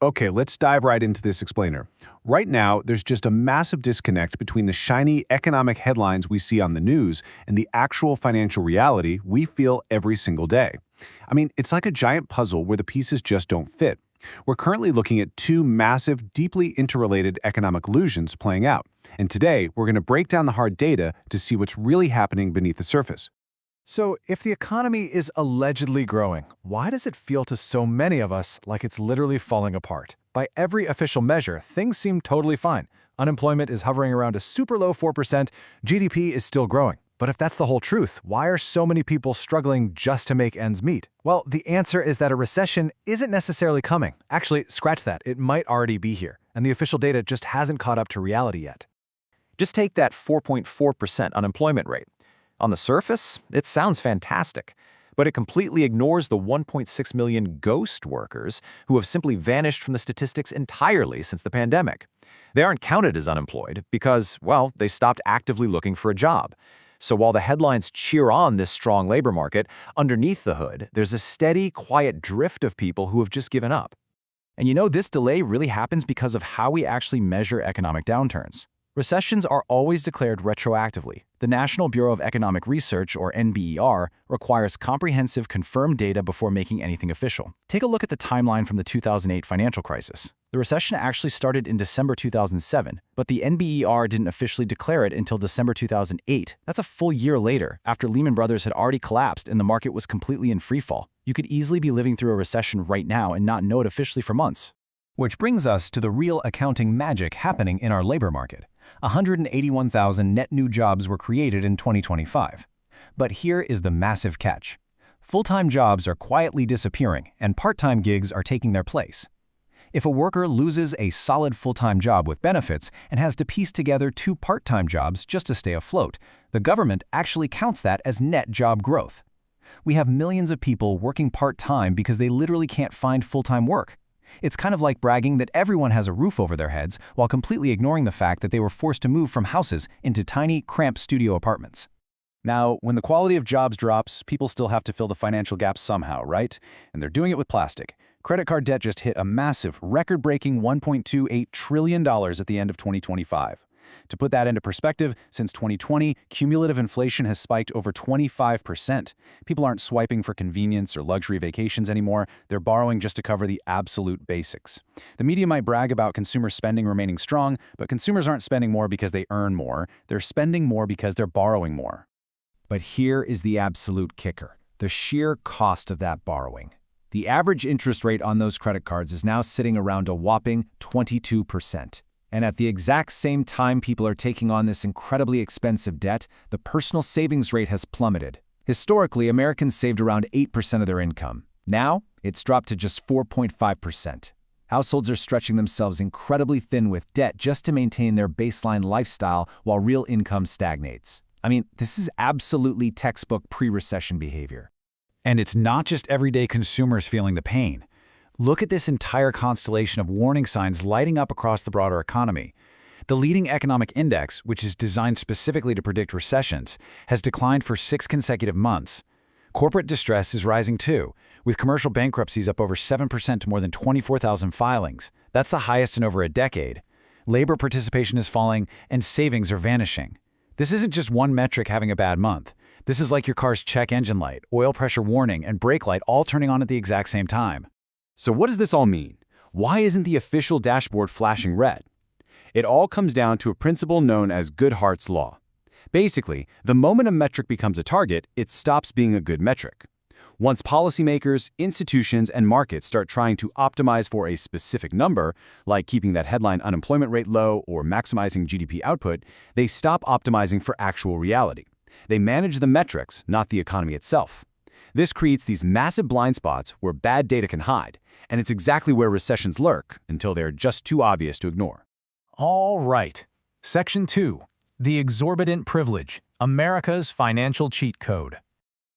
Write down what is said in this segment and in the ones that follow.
Okay, let's dive right into this explainer. Right now, there's just a massive disconnect between the shiny economic headlines we see on the news and the actual financial reality we feel every single day. I mean, it's like a giant puzzle where the pieces just don't fit. We're currently looking at two massive, deeply interrelated economic illusions playing out. And today, we're going to break down the hard data to see what's really happening beneath the surface. So, if the economy is allegedly growing, why does it feel to so many of us like it's literally falling apart? By every official measure, things seem totally fine. Unemployment is hovering around a super low 4%, GDP is still growing. But if that's the whole truth, why are so many people struggling just to make ends meet? Well, the answer is that a recession isn't necessarily coming. Actually, scratch that, it might already be here, and the official data just hasn't caught up to reality yet. Just take that 4.4% unemployment rate. On the surface, it sounds fantastic, but it completely ignores the 1.6 million ghost workers who have simply vanished from the statistics entirely since the pandemic. They aren't counted as unemployed because, well, they stopped actively looking for a job. So while the headlines cheer on this strong labor market, underneath the hood, there's a steady, quiet drift of people who have just given up. And this delay really happens because of how we actually measure economic downturns. Recessions are always declared retroactively. The National Bureau of Economic Research, or NBER, requires comprehensive, confirmed data before making anything official. Take a look at the timeline from the 2008 financial crisis. The recession actually started in December 2007, but the NBER didn't officially declare it until December 2008. That's a full year later, after Lehman Brothers had already collapsed and the market was completely in freefall. You could easily be living through a recession right now and not know it officially for months. Which brings us to the real accounting magic happening in our labor market. 181,000 net new jobs were created in 2025. But here is the massive catch. Full-time jobs are quietly disappearing, and part-time gigs are taking their place. If a worker loses a solid full-time job with benefits and has to piece together two part-time jobs just to stay afloat, the government actually counts that as net job growth. We have millions of people working part-time because they literally can't find full-time work. It's kind of like bragging that everyone has a roof over their heads while completely ignoring the fact that they were forced to move from houses into tiny, cramped studio apartments. Now, when the quality of jobs drops, people still have to fill the financial gap somehow, right? And they're doing it with plastic. Credit card debt just hit a massive, record-breaking $1.28 trillion at the end of 2025. To put that into perspective, since 2020, cumulative inflation has spiked over 25%. People aren't swiping for convenience or luxury vacations anymore. They're borrowing just to cover the absolute basics. The media might brag about consumer spending remaining strong, but consumers aren't spending more because they earn more. They're spending more because they're borrowing more. But here is the absolute kicker: the sheer cost of that borrowing. The average interest rate on those credit cards is now sitting around a whopping 22%. And at the exact same time people are taking on this incredibly expensive debt, the personal savings rate has plummeted. Historically, Americans saved around 8% of their income. Now, it's dropped to just 4.5%. Households are stretching themselves incredibly thin with debt just to maintain their baseline lifestyle while real income stagnates. I mean, this is absolutely textbook pre-recession behavior. And it's not just everyday consumers feeling the pain. Look at this entire constellation of warning signs lighting up across the broader economy. The leading economic index, which is designed specifically to predict recessions, has declined for 6 consecutive months. Corporate distress is rising too, with commercial bankruptcies up over 7% to more than 24,000 filings. That's the highest in over a decade. Labor participation is falling, and savings are vanishing. This isn't just one metric having a bad month. This is like your car's check engine light, oil pressure warning, and brake light all turning on at the exact same time. So what does this all mean? Why isn't the official dashboard flashing red? It all comes down to a principle known as Goodhart's law. Basically, the moment a metric becomes a target, it stops being a good metric. Once policymakers, institutions, and markets start trying to optimize for a specific number, like keeping that headline unemployment rate low or maximizing GDP output, they stop optimizing for actual reality. They manage the metrics, not the economy itself. This creates these massive blind spots where bad data can hide, and it's exactly where recessions lurk until they're just too obvious to ignore. All right. Section 2. The Exorbitant Privilege, America's Financial Cheat Code.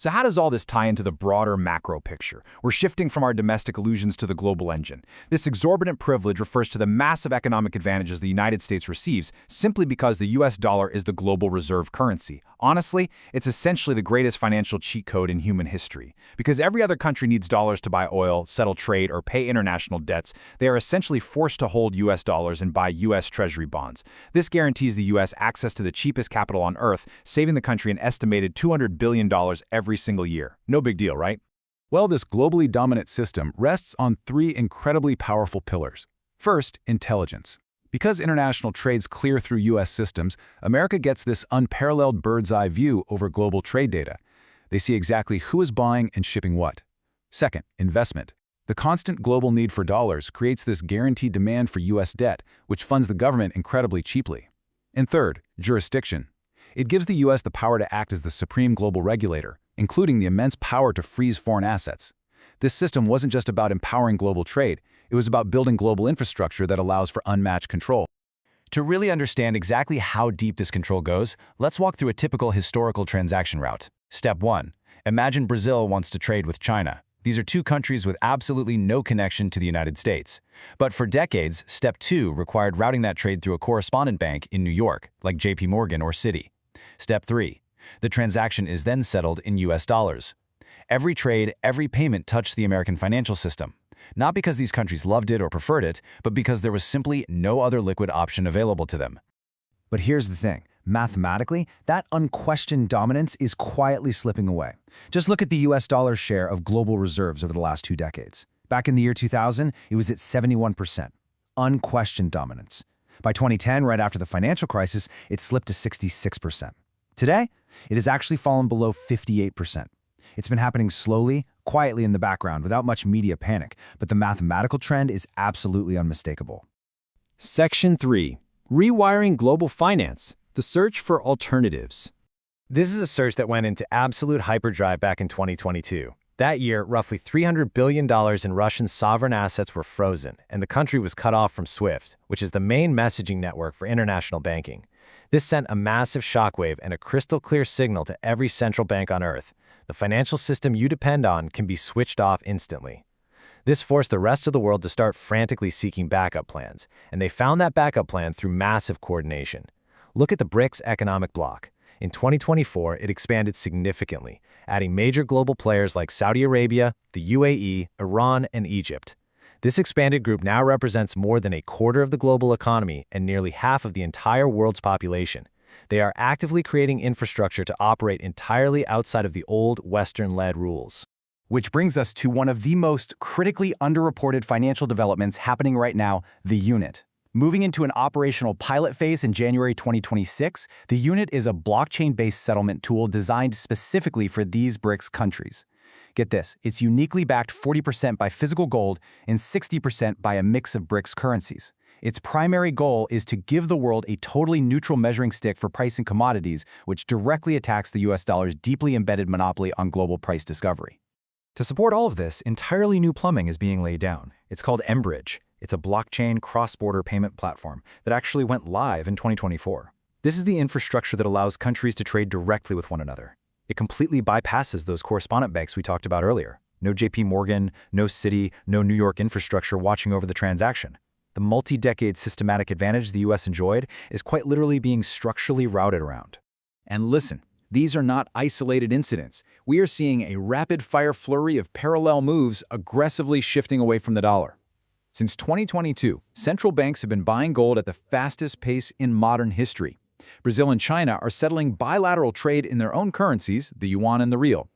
So how does all this tie into the broader macro picture? We're shifting from our domestic illusions to the global engine. This exorbitant privilege refers to the massive economic advantages the United States receives simply because the US dollar is the global reserve currency. Honestly, it's essentially the greatest financial cheat code in human history. Because every other country needs dollars to buy oil, settle trade, or pay international debts, they are essentially forced to hold US dollars and buy US Treasury bonds. This guarantees the US access to the cheapest capital on Earth, saving the country an estimated $200 billion every single year. No big deal, right? Well, this globally dominant system rests on three incredibly powerful pillars. First, intelligence. Because international trades clear through U.S. systems, America gets this unparalleled bird's-eye view over global trade data. They see exactly who is buying and shipping what. Second, investment. The constant global need for dollars creates this guaranteed demand for U.S. debt, which funds the government incredibly cheaply. And third, jurisdiction. It gives the U.S. the power to act as the supreme global regulator, including the immense power to freeze foreign assets. This system wasn't just about empowering global trade, it was about building global infrastructure that allows for unmatched control. To really understand exactly how deep this control goes, let's walk through a typical historical transaction route. Step 1. Imagine Brazil wants to trade with China. These are two countries with absolutely no connection to the United States. But for decades, Step 2 required routing that trade through a correspondent bank in New York, like JP Morgan or Citi. Step 3. The transaction is then settled in US dollars. Every trade, every payment touched the American financial system. Not because these countries loved it or preferred it, but because there was simply no other liquid option available to them. But here's the thing. Mathematically, that unquestioned dominance is quietly slipping away. Just look at the US dollar's share of global reserves over the last 2 decades. Back in the year 2000, it was at 71%. Unquestioned dominance. By 2010, right after the financial crisis, it slipped to 66%. Today, it has actually fallen below 58%. It's been happening slowly, quietly in the background, without much media panic, but the mathematical trend is absolutely unmistakable. Section 3. Rewiring Global Finance, the Search for Alternatives. This is a search that went into absolute hyperdrive back in 2022. That year, roughly $300 billion in Russian sovereign assets were frozen, and the country was cut off from SWIFT, which is the main messaging network for international banking. This sent a massive shockwave and a crystal-clear signal to every central bank on Earth. The financial system you depend on can be switched off instantly. This forced the rest of the world to start frantically seeking backup plans, and they found that backup plan through massive coordination. Look at the BRICS economic bloc. In 2024, it expanded significantly, adding major global players like Saudi Arabia, the UAE, Iran, and Egypt. This expanded group now represents more than a quarter of the global economy and nearly half of the entire world's population. They are actively creating infrastructure to operate entirely outside of the old Western-led rules. Which brings us to one of the most critically underreported financial developments happening right now, the unit. Moving into an operational pilot phase in January 2026, the unit is a blockchain-based settlement tool designed specifically for these BRICS countries. Get this, it's uniquely backed 40% by physical gold and 60% by a mix of BRICS currencies. Its primary goal is to give the world a totally neutral measuring stick for pricing commodities, which directly attacks the US dollar's deeply embedded monopoly on global price discovery. To support all of this, entirely new plumbing is being laid down. It's called mBridge. It's a blockchain cross-border payment platform that actually went live in 2024. This is the infrastructure that allows countries to trade directly with one another. It completely bypasses those correspondent banks we talked about earlier. No JP Morgan, no Citi, no New York infrastructure watching over the transaction. The multi-decade systematic advantage the US enjoyed is quite literally being structurally routed around. And listen, these are not isolated incidents. We are seeing a rapid-fire flurry of parallel moves aggressively shifting away from the dollar. Since 2022, central banks have been buying gold at the fastest pace in modern history. Brazil and China are settling bilateral trade in their own currencies, the yuan and the real.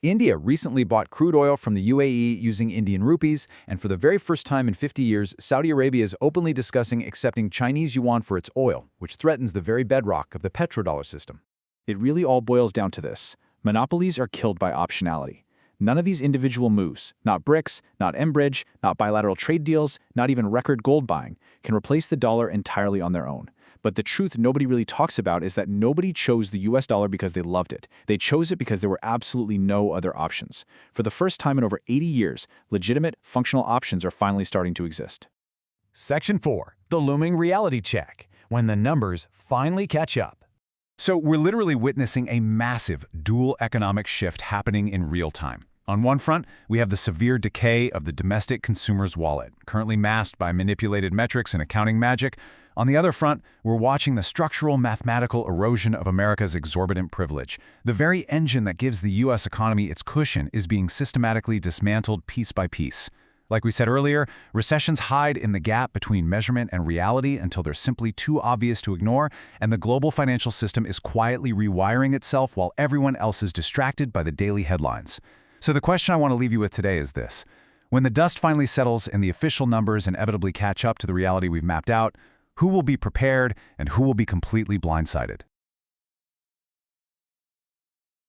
India recently bought crude oil from the UAE using Indian rupees, and for the very first time in 50 years, Saudi Arabia is openly discussing accepting Chinese yuan for its oil, which threatens the very bedrock of the petrodollar system. It really all boils down to this. Monopolies are killed by optionality. None of these individual moves, not BRICS, not mBridge, not bilateral trade deals, not even record gold buying, can replace the dollar entirely on their own. But the truth nobody really talks about is that nobody chose the US dollar because they loved it. They chose it because there were absolutely no other options. For the first time in over 80 years, legitimate, functional options are finally starting to exist. Section 4. The looming reality check. When the numbers finally catch up. So we're literally witnessing a massive dual economic shift happening in real time. On one front, we have the severe decay of the domestic consumer's wallet, currently masked by manipulated metrics and accounting magic. On the other front, we're watching the structural mathematical erosion of America's exorbitant privilege. The very engine that gives the U.S. economy its cushion is being systematically dismantled piece by piece. Like we said earlier, recessions hide in the gap between measurement and reality until they're simply too obvious to ignore, and the global financial system is quietly rewiring itself while everyone else is distracted by the daily headlines. So the question I want to leave you with today is this. When the dust finally settles and the official numbers inevitably catch up to the reality we've mapped out, who will be prepared and who will be completely blindsided?